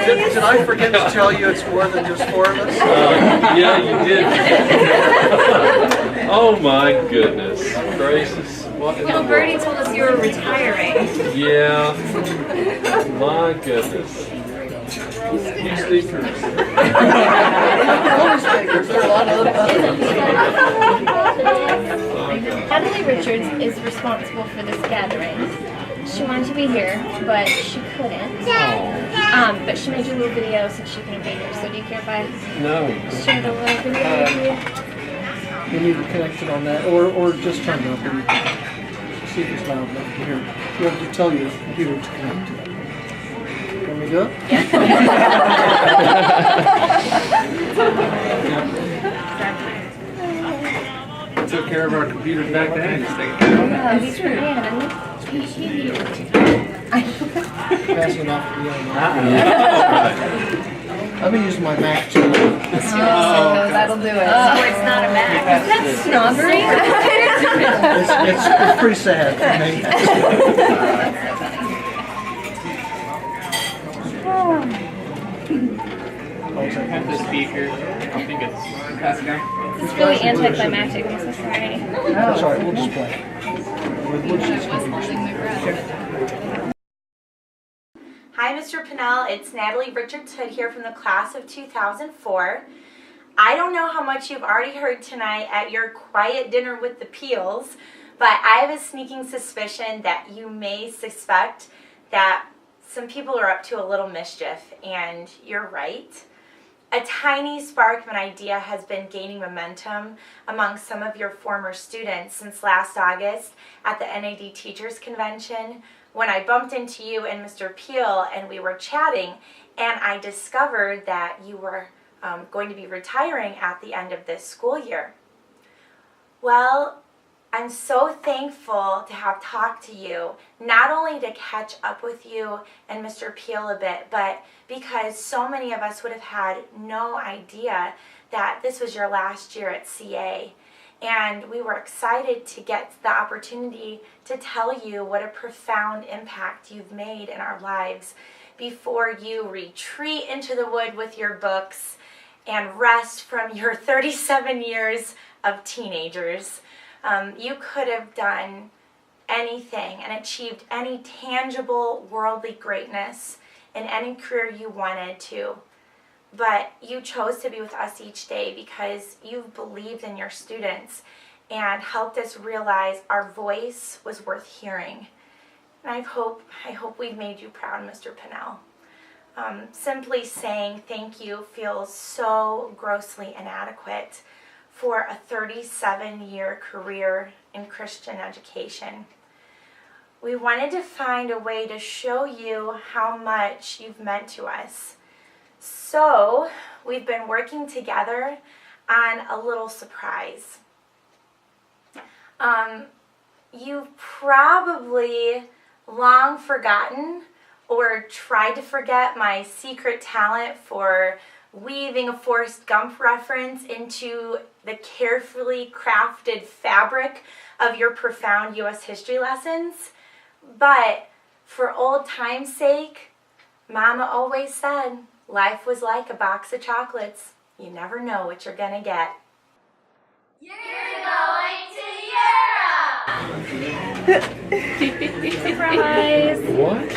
Did I forget to tell you it's more than just four of us? Yeah, you did. Oh my goodness gracious. What in the world? Bertie told us you were retiring. Yeah. My goodness. You speakers. Natalie Richards is responsible for this gathering. She wanted to be here, but she couldn't. But she made you a little video so she couldn't be here. So do you care if I No. share the little video with you? You need a connection on that, or just turn it up and see if it's loud enough to hear. You have to tell your computer to connect to it. Can we do it? Took care of our computers back then. Just take care of them. These are Passing it off to the other. I've been using my Mac too. that'll do it. Oh, it's not a Mac. Is that snobbery? It's pretty sad for me. Have the speaker. I think it's passed down. It's really anticlimactic. I'm so sorry. That's all right, we'll just play. We'll just Hi, Mr. Pennell. It's Natalie Richards Hood here from the class of 2004. I don't know how much you've already heard tonight at your quiet dinner with the Peels, but I have a sneaking suspicion that you may suspect that some people are up to a little mischief, and you're right. A tiny spark of an idea has been gaining momentum among some of your former students since last August at the NAD Teachers Convention, when I bumped into you and Mr. Peel and we were chatting, and I discovered that you were going to be retiring at the end of this school year. Well, I'm so thankful to have talked to you, not only to catch up with you and Mr. Peel a bit, but because so many of us would have had no idea that this was your last year at CA. And we were excited to get the opportunity to tell you what a profound impact you've made in our lives before you retreat into the wood with your books and rest from your 37 years of teenagers. You could have done anything and achieved any tangible worldly greatness in any career you wanted to. But you chose to be with us each day because you've believed in your students and helped us realize our voice was worth hearing. And I hope we've made you proud, Mr. Pennell. Simply saying thank you feels so grossly inadequate for a 37-year career in Christian education. We wanted to find a way to show you how much you've meant to us. So we've been working together on a little surprise. You've probably long forgotten or tried to forget my secret talent for weaving a Forrest Gump reference into the carefully crafted fabric of your profound U.S. history lessons. But for old time's sake, Mama always said, life was like a box of chocolates. You never know what you're gonna get. You're going to Europe! Surprise! What?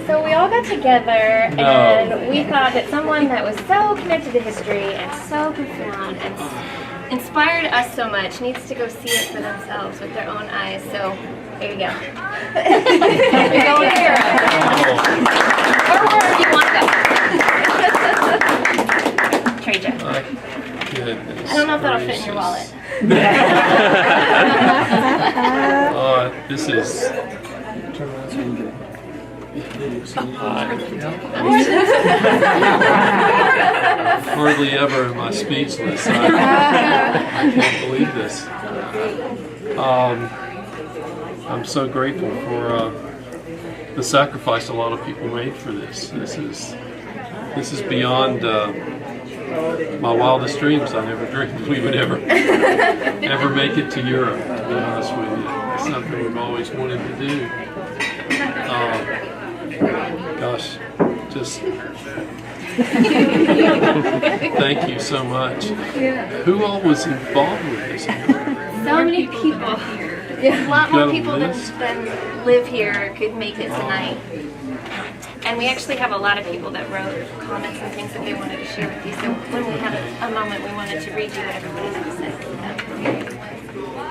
So we all got together and we thought that someone that was so connected to history and so profound and inspired us so much needs to go see it for themselves with their own eyes. So here you go. You're going to Europe. Or wherever you want to go. Trade you. My goodness. I don't know if that'll fit in your wallet. This is. Hardly ever am I speechless. I can't believe this. I'm so grateful for the sacrifice a lot of people made for this. This is beyond my wildest dreams. I never dreamed we would ever make it to Europe, to be honest with you. It's something we've always wanted to do. just thank you so much. Who all was involved with this? So many people. A lot more people than live here could make it tonight. And we actually have a lot of people that wrote comments and things that they wanted to share with you. So when we have a moment, we wanted to read you what everybody had to say.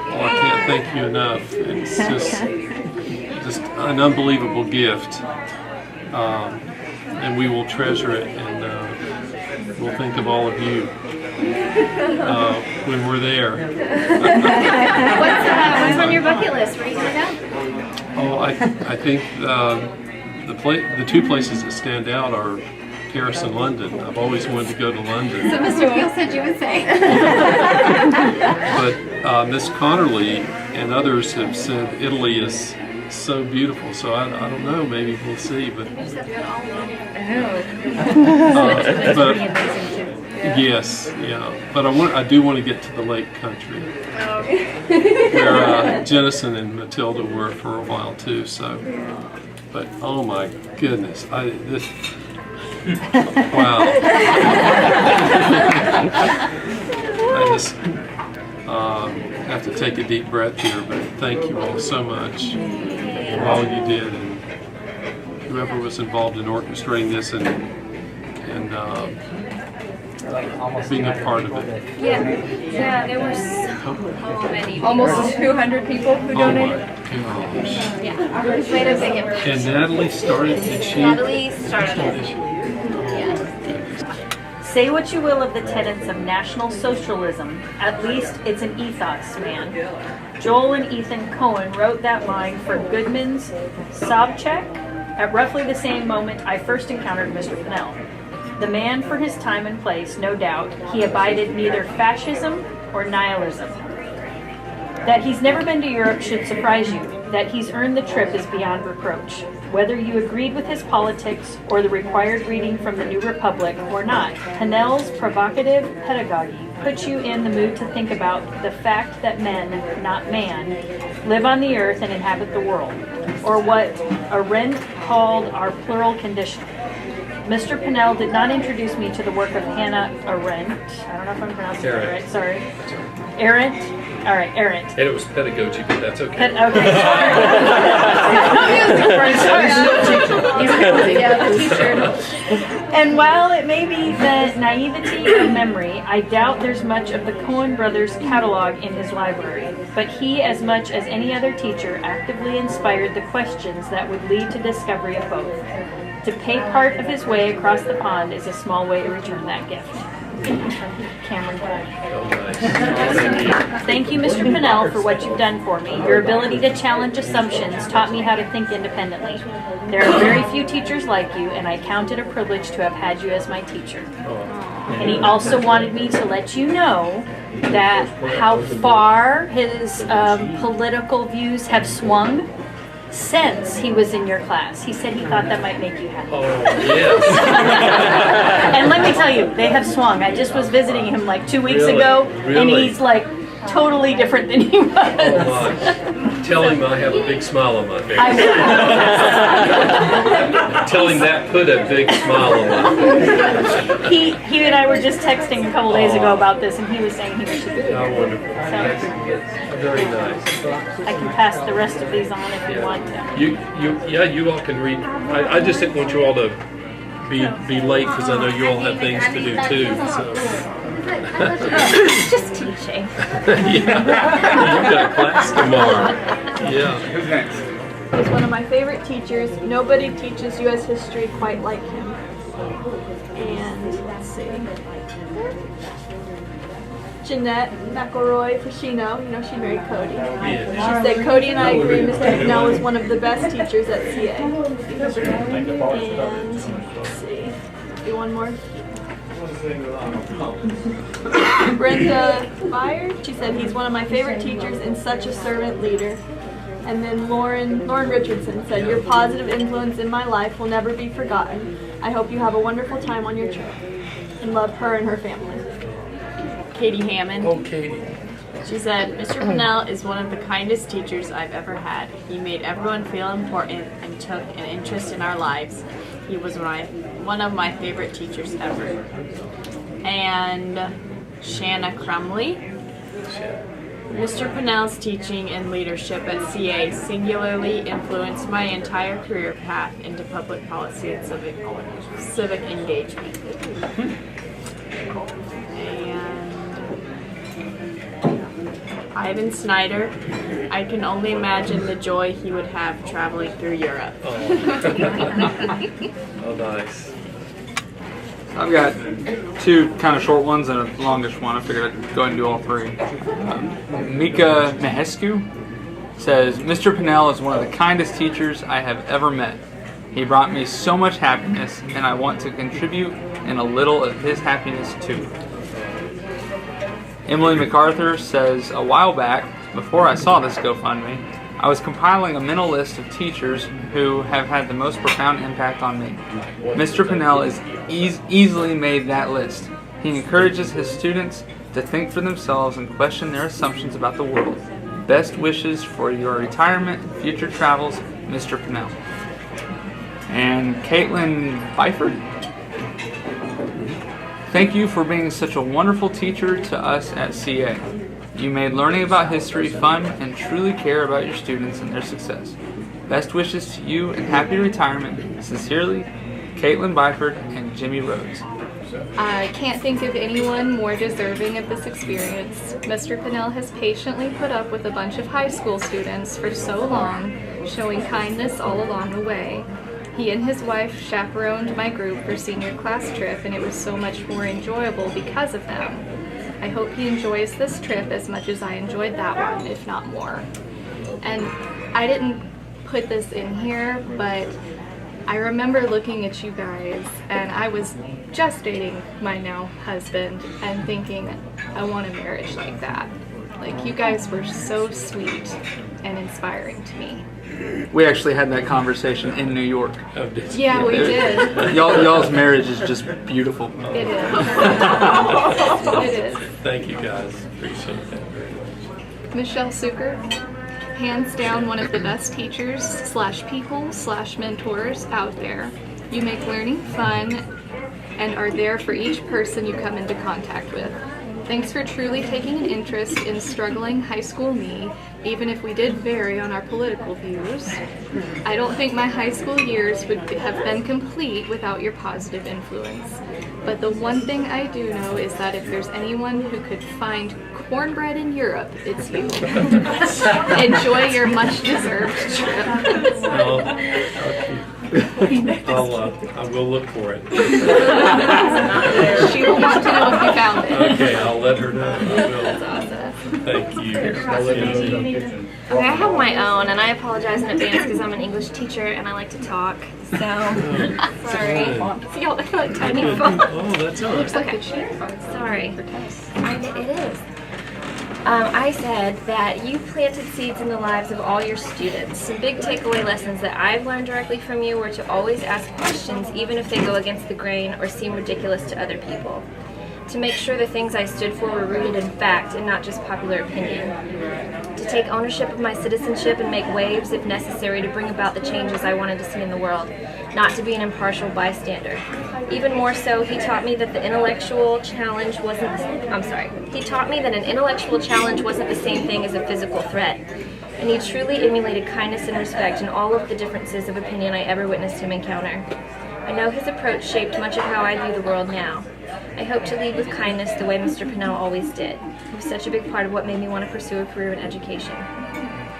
Oh, I can't thank you enough. It's just an unbelievable gift. And we will treasure it, and we'll think of all of you when we're there. What's on your bucket list? Where are you going to go? Oh, I think the two places that stand out are Paris and London. I've always wanted to go to London. So Mr. Peel said you would say. But Miss Connerly and others have said Italy is so beautiful. So I don't know. Maybe we'll see. But but yes, yeah. But I do want to get to the Lake Country, where Jennison and Matilda were for a while too. So, but oh my goodness, wow. I just have to take a deep breath here, but thank you all so much for all you did, and whoever was involved in orchestrating this and being a part of it. Yeah, there were so many people. Almost 200 people who Oh donated. my gosh. Yeah, made a big impact. And Natalie started, did she? Natalie started Did it. she? Yeah. Say what you will of the tenets of National Socialism, at least it's an ethos, man. Joel and Ethan Cohen wrote that line for Goodman's Sobchak at roughly the same moment I first encountered Mr. Pennell. The man for his time and place, no doubt, he abided neither fascism or nihilism. That he's never been to Europe should surprise you. That he's earned the trip is beyond reproach. Whether you agreed with his politics or the required reading from the New Republic or not, Pennell's provocative pedagogy puts you in the mood to think about the fact that men, not man, live on the earth and inhabit the world, or what Arendt called our plural condition. Mr. Pennell did not introduce me to the work of Hannah Arendt. I don't know if I'm pronouncing it right, sorry. Arendt? All right, Arendt. And it was pedagogy, but that's okay. Okay, And while it may be the naivety of memory, I doubt there's much of the Coen brothers' catalog in his library. But he, as much as any other teacher, actively inspired the questions that would lead to discovery of both. To pay part of his way across the pond is a small way to return that gift. Cameron Cole. Thank you, Mr. Pennell, for what you've done for me. Your ability to challenge assumptions taught me how to think independently. There are very few teachers like you, and I count it a privilege to have had you as my teacher. And he also wanted me to let you know that how far his political views have swung since he was in your class. He said he thought that might make you happy. Oh, yes. And let me tell you, they have swung. I just was visiting him like 2 weeks ago, and Really? he's like totally different than he was. Oh, my. Tell him I have a big smile on my face. Tell him that put a big smile on my face. He and I were just texting a couple days ago about this, and he was saying he wishes he could. How wonderful. That's very nice. I can pass the rest of these on if you want to. You all can read. I just didn't want you all to be late because I know you all have things to do too. So. Just teaching. Yeah, you've got class tomorrow. Yeah. Who's next? He's one of my favorite teachers. Nobody teaches U.S. history quite like him. And let's see. Jeanette McElroy Pacino, she married Cody. She said, Cody and I agree Mr. Pennell is one of the best teachers at CA. And let's see, do one more. Brenda Byard, she said, he's one of my favorite teachers and such a servant leader. And then Lauren Richardson said, your positive influence in my life will never be forgotten. I hope you have a wonderful time on your trip. And love her and her family. Katie Hammond. Oh, Katie. She said, Mr. Pennell is one of the kindest teachers I've ever had. He made everyone feel important and took an interest in our lives. He was one of my favorite teachers ever. And Shanna Crumley. Mr. Pennell's teaching and leadership at CA singularly influenced my entire career path into public policy and civic engagement. And Ivan Snyder, I can only imagine the joy he would have traveling through Europe. Oh, nice. I've got two kind of short ones and a longish one. I figured I'd go ahead and do all three. Mika Nehescu says, Mr. Pennell is one of the kindest teachers I have ever met. He brought me so much happiness, and I want to contribute in a little of his happiness too. Emily MacArthur says, a while back, before I saw this GoFundMe, I was compiling a mental list of teachers who have had the most profound impact on me. Mr. Pennell is easily made that list. He encourages his students to think for themselves and question their assumptions about the world. Best wishes for your retirement and future travels, Mr. Pennell. And Caitlin Byford. Thank you for being such a wonderful teacher to us at CA. You made learning about history fun and truly care about your students and their success. Best wishes to you and happy retirement. Sincerely, Caitlin Byford and Jimmy Rhodes. I can't think of anyone more deserving of this experience. Mr. Pennell has patiently put up with a bunch of high school students for so long, showing kindness all along the way. He and his wife chaperoned my group for senior class trip, and it was so much more enjoyable because of them. I hope he enjoys this trip as much as I enjoyed that one, if not more. And I didn't put this in here, but I remember looking at you guys, and I was just dating my now husband and thinking, I want a marriage like that. Like, you guys were so sweet and inspiring to me. We actually had that conversation in New York. Oh, did you? Yeah, we did. Y'all's marriage is just beautiful. It is. It is. Thank you guys. Appreciate that very much. Michelle Suker, hands down one of the best teachers / people / mentors out there. You make learning fun and are there for each person you come into contact with. Thanks for truly taking an interest in struggling high school me, even if we did vary on our political views. I don't think my high school years would have been complete without your positive influence. But the one thing I do know is that if there's anyone who could find cornbread in Europe, it's you. Enjoy your much-deserved trip. Oh, I will look for it. She will want to know if you found it. Okay, I'll let her know. I will. That's awesome. Thank you. Okay, I have my own, and I apologize in advance because I'm an English teacher and I like to talk. So, sorry. See all the tiny font. Oh, that's all right. Looks like a cheat card. Sorry. It is. I said that you planted seeds in the lives of all your students. Some big takeaway lessons that I've learned directly from you were to always ask questions even if they go against the grain or seem ridiculous to other people. To make sure the things I stood for were rooted in fact and not just popular opinion. To take ownership of my citizenship and make waves if necessary to bring about the changes I wanted to see in the world, not to be an impartial bystander. Even more so, he taught me that an intellectual challenge wasn't the same thing as a physical threat. And he truly emulated kindness and respect in all of the differences of opinion I ever witnessed him encounter. I know his approach shaped much of how I view the world now. I hope to lead with kindness the way Mr. Pennell always did. He was such a big part of what made me want to pursue a career in education.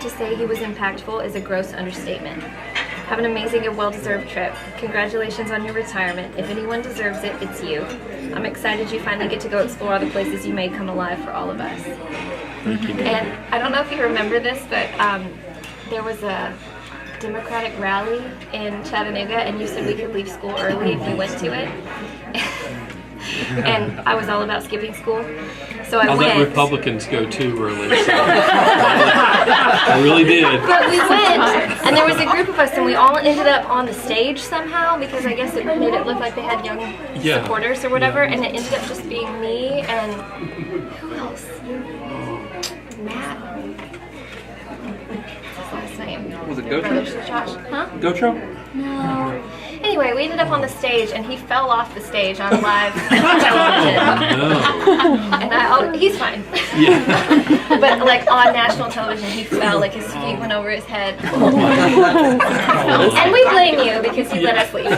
To say he was impactful is a gross understatement. Have an amazing and well-deserved trip. Congratulations on your retirement. If anyone deserves it, it's you. I'm excited you finally get to go explore all the places you made come alive for all of us. Thank you. And I don't know if you remember this, but there was a Democratic rally in Chattanooga, and you said we could leave school early if you went to it. And I was all about skipping school, so I went. let Republicans go too early. So. I really did. But we went, and there was a group of us, and we all ended up on the stage somehow because I guess it made it look like they had young supporters or whatever, and it ended up just being me and who else? Matt. What's his last name? Was it Gotro? Josh? Huh? Gotro? No. anyway, we ended up on the stage, and he fell off the stage on live television. And he's fine. Yeah. But like on national television, he fell, like his feet went over his head. And we blame you because you let us leave.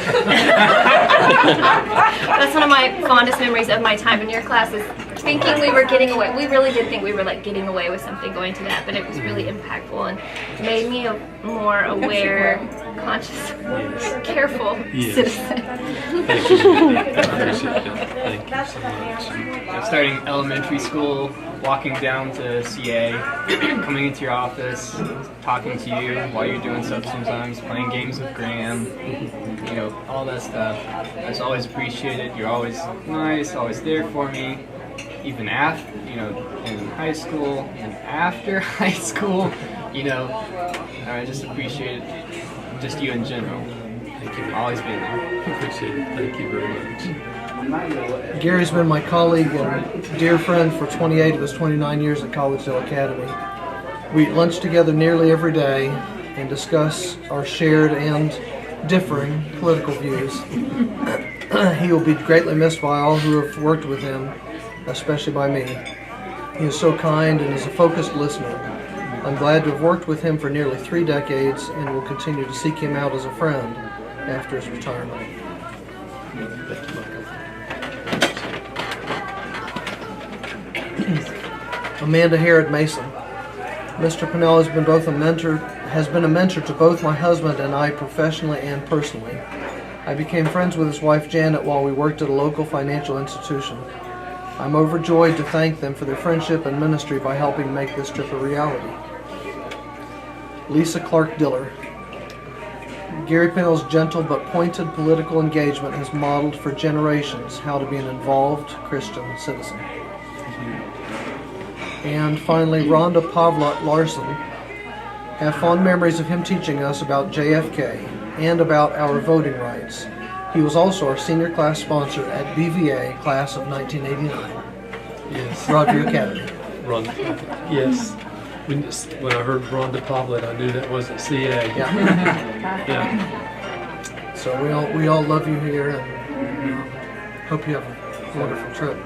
That's one of my fondest memories of my time in your class is thinking we were getting away. We really did think we were like getting away with something going to that, but it was really impactful and made me a more aware, conscious, careful citizen. Thank you. I appreciate that. Thank you so much. Starting elementary school, walking down to CA, coming into your office, talking to you while you're doing stuff sometimes, playing games with Graham, you know, all that stuff. I just always appreciate it. You're always nice, always there for me. Even after, you know, in high school, and after high school, you know, I just appreciate just you in general. Thank you. Always been there. Appreciate it. Thank you very much. Gary's been my colleague and dear friend for 28 of his 29 years at Collegedale Academy. We eat lunch together nearly every day and discuss our shared and differing political views. He will be greatly missed by all who have worked with him, especially by me. He is so kind and is a focused listener. I'm glad to have worked with him for nearly 3 decades and will continue to seek him out as a friend after his retirement. Thank you, Michael. Amanda Herod Mason. Mr. Pennell has been a mentor to both my husband and I professionally and personally. I became friends with his wife Janet while we worked at a local financial institution. I'm overjoyed to thank them for their friendship and ministry by helping make this trip a reality. Lisa Clark Diller. Gary Pennell's gentle but pointed political engagement has modeled for generations how to be an involved Christian citizen. And finally, Rhonda Pavlot Larson. Have fond memories of him teaching us about JFK and about our voting rights. He was also our senior class sponsor at BVA class of 1989. Yes. Broadview Academy. Rhonda. Yes. When I heard Rhonda Pavlett, I knew that wasn't CA. Yeah. Yeah. So we all love you here and hope you have a wonderful trip.